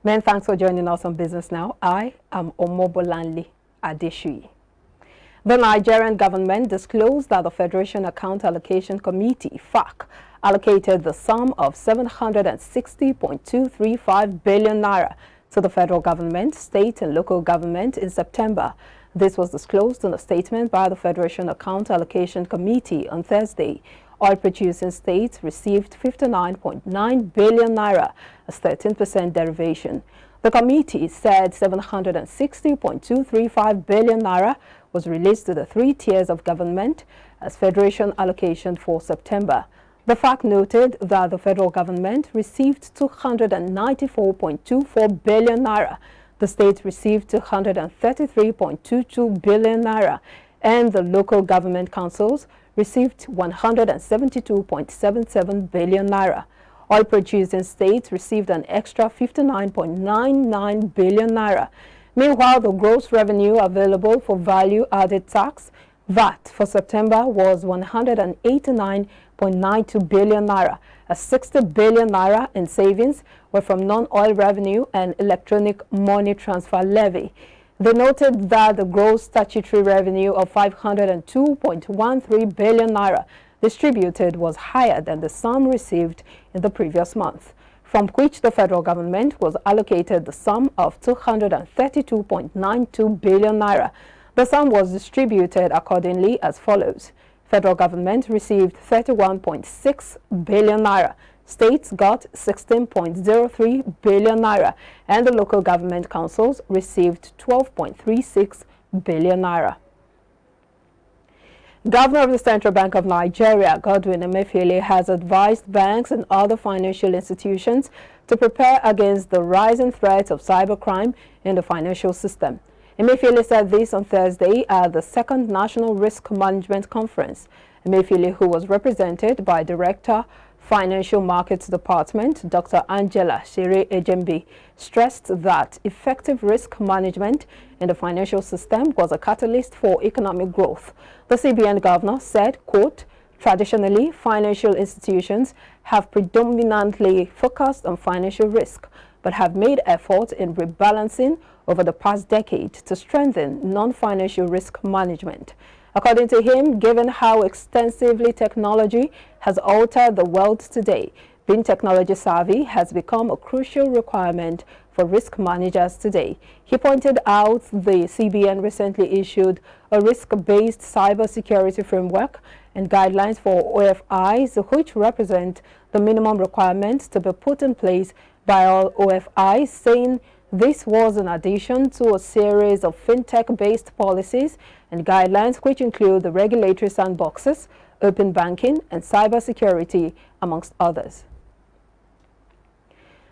Men, thanks for joining us on Business Now. I am Omobolanle Adeshuyi. The Nigerian government disclosed that the Federation Account Allocation Committee, FAAC, allocated the sum of 760.235 billion naira to the federal government, state and local government in September. This was disclosed in a statement by the Federation Account Allocation Committee on Thursday. Oil-producing states received 59.9 billion naira, a 13% derivation. The committee said 760.235 billion naira was released to the three tiers of government as federation allocation for September. The FAAC noted that the federal government received 294.24 billion naira, the state received 233.22 billion naira, and the local government councils received 172.77 billion naira. Oil-producing states received an extra 59.99 billion naira. Meanwhile, the gross revenue available for value-added tax, VAT, for September was 189.92 billion naira, as 60 billion naira in savings were from non-oil revenue and electronic money transfer levy. They noted that the gross statutory revenue of 502.13 billion naira distributed was higher than the sum received in the previous month, from which the federal government was allocated the sum of 232.92 billion naira. The sum was distributed accordingly as follows. Federal government received 31.6 billion naira. States got 16.03 billion naira, and the local government councils received 12.36 billion naira. Governor of the Central Bank of Nigeria, Godwin Emefiele, has advised banks and other financial institutions to prepare against the rising threat of cybercrime in the financial system. Emefiele said this on Thursday at the second National Risk Management Conference. Emefiele, who was represented by Director Financial Markets Department, Dr. Angela Shere Ejembi, stressed that effective risk management in the financial system was a catalyst for economic growth. The CBN governor said, quote, traditionally, financial institutions have predominantly focused on financial risk, but have made efforts in rebalancing over the past decade to strengthen non-financial risk management. According to him, given how extensively technology has altered the world today, being technology savvy has become a crucial requirement for risk managers today. He pointed out the CBN recently issued a risk-based cybersecurity framework and guidelines for OFIs, which represent the minimum requirements to be put in place by all OFIs, saying this was in addition to a series of fintech-based policies and guidelines which include the regulatory sandboxes, open banking, and cybersecurity, amongst others.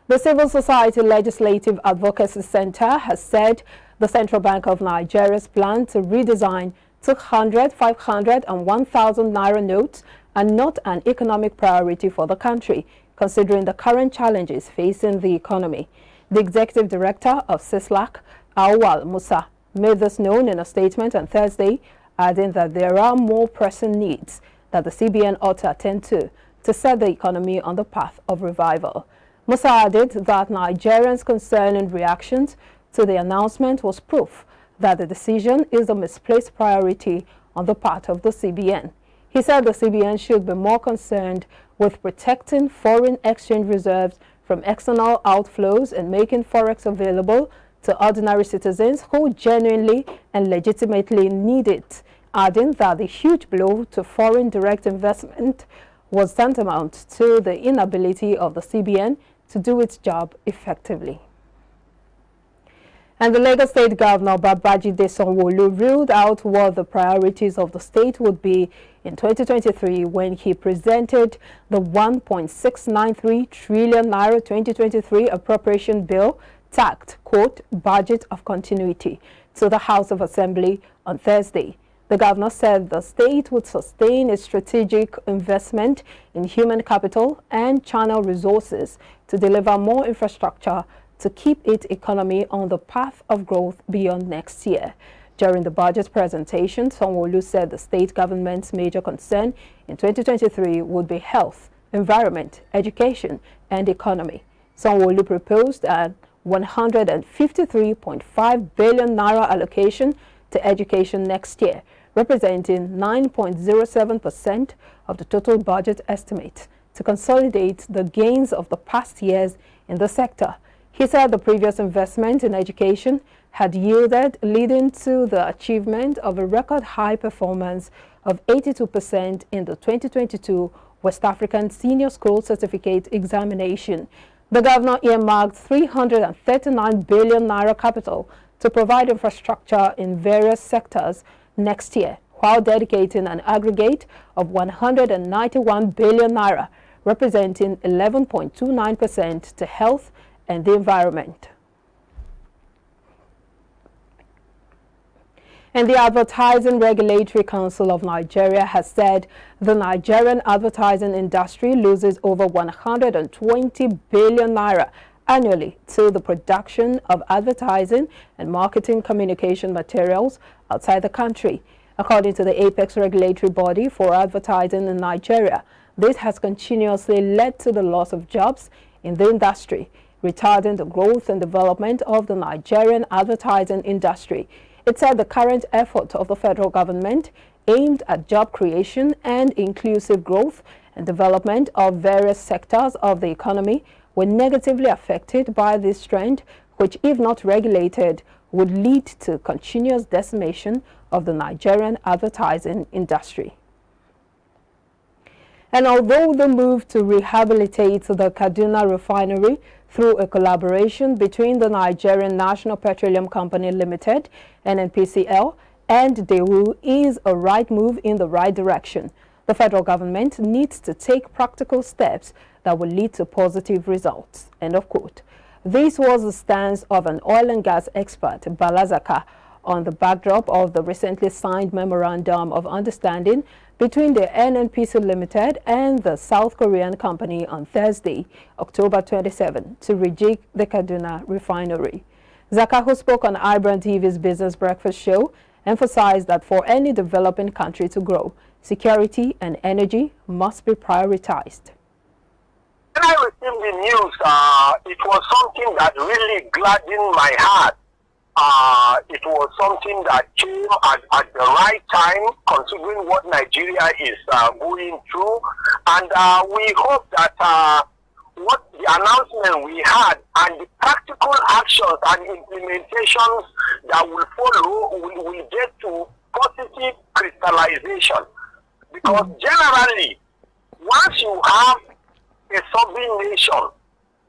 The Civil Society Legislative Advocacy Center has said the Central Bank of Nigeria's plan to redesign 200, 500, and 1,000 naira notes are not an economic priority for the country, considering the current challenges facing the economy. The executive director of CISLAC, Awal Musa, made this known in a statement on Thursday, adding that there are more pressing needs that the CBN ought to attend to set the economy on the path of revival. Musa added that Nigerians' concern and reactions to the announcement was proof that the decision is a misplaced priority on the part of the CBN. He said the CBN should be more concerned with protecting foreign exchange reserves from external outflows and making Forex available to ordinary citizens who genuinely and legitimately need it, adding that the huge blow to foreign direct investment was tantamount to the inability of the CBN to do its job effectively. And the Lagos State Governor, Babajide SANWO-OLU, ruled out what the priorities of the state would be in 2023 when he presented the 1.693 trillion naira 2023 appropriation bill, tagged, quote, budget of continuity, to the House of Assembly on Thursday. The governor said the state would sustain its strategic investment in human capital and channel resources to deliver more infrastructure to keep its economy on the path of growth beyond next year. During the budget presentation, SANWO-OLU said the state government's major concern in 2023 would be health, environment, education, and economy. SANWO-OLU proposed an 153.5 billion naira allocation to education next year, representing 9.07% of the total budget estimate, to consolidate the gains of the past years in the sector. He said the previous investment in education had yielded, leading to the achievement of a record high performance of 82% in the 2022 West African Senior School Certificate Examination. The governor earmarked 339 billion naira capital to provide infrastructure in various sectors next year, while dedicating an aggregate of 191 billion naira, representing 11.29% to health and the environment. And the Advertising Regulatory Council of Nigeria has said the Nigerian advertising industry loses over 120 billion naira annually to the production of advertising and marketing communication materials outside the country. According to the apex regulatory body for advertising in Nigeria, this has continuously led to the loss of jobs in the industry, retarding the growth and development of the Nigerian advertising industry. It said the current effort of the federal government aimed at job creation and inclusive growth and development of various sectors of the economy were negatively affected by this trend, which, if not regulated, would lead to continuous decimation of the Nigerian advertising industry. And although the move to rehabilitate the Kaduna refinery through a collaboration between the Nigerian National Petroleum Company Limited, NNPCL, and DEWU is a right move in the right direction, the federal government needs to take practical steps that will lead to positive results. End of quote. This was the stance of an oil and gas expert, Balazaka, on the backdrop of the recently signed Memorandum of Understanding between the NNPC Limited and the South Korean company on Thursday, October 27, to rejig the Kaduna refinery. Zaka, who spoke on IBrandTV's Business Breakfast show, emphasized that for any developing country to grow, security and energy must be prioritized. When I received the news, it was something that really gladdened my heart. It was something that came at the right time, considering what Nigeria is going through. And we hope that what the announcement we had and the practical actions and implementations that will follow will get to positive crystallization. Because generally, once you have a sovereign nation,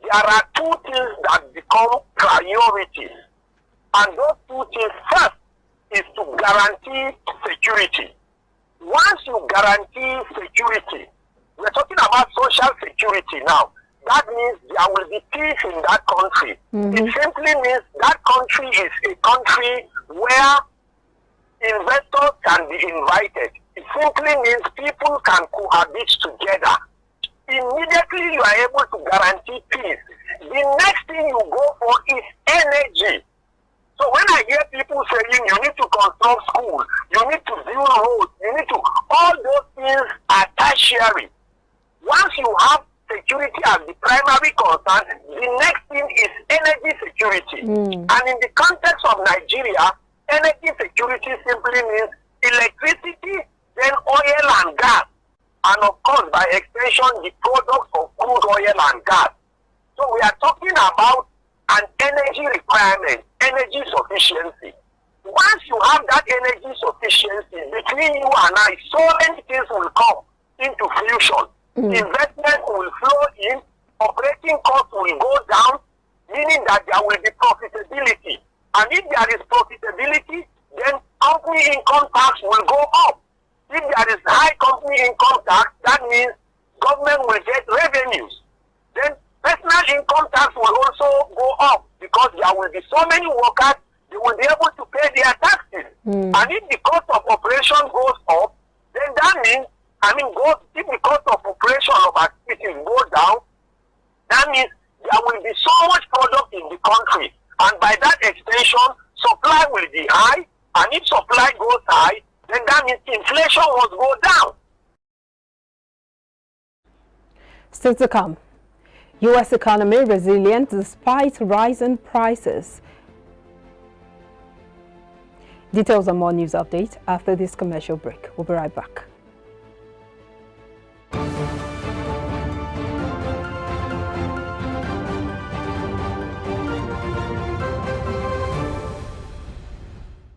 there are two things that become priorities. And those two things, first, is to guarantee security. Once you guarantee security, we're talking about social security now. That means there will be peace in that country. It simply means that country is a country where investors can be invited. It simply means people can cohabit together. Immediately you are able to guarantee peace. The next thing you go for is energy. So when I hear people saying you need to construct school, you need to build roads, you need to, all those things are tertiary. Once you have security as the primary concern, the next thing is energy security. And in the context of Nigeria, energy security simply means electricity, then oil and gas. And of course, by extension, the products of crude oil and gas. So we are talking about an energy requirement, energy sufficiency. Once you have that energy sufficiency between you and I, so many things will come into fusion. Investment will flow in, operating costs will go down, meaning that there will be profitability. And if there is profitability, then company income tax will go up. If there is high company income tax, that means government will get revenues. Then personal income tax will also go up because there will be so many workers, they will be able to pay their taxes. And if the cost of operation goes up, then that means, if the cost of operation of activities go down, that means there will be so much product in the country. And by that extension, supply will be high. And if supply goes high, then that means inflation will go down. Still to come. U.S. economy resilient despite rising prices. Details on more news update after this commercial break. We'll be right back.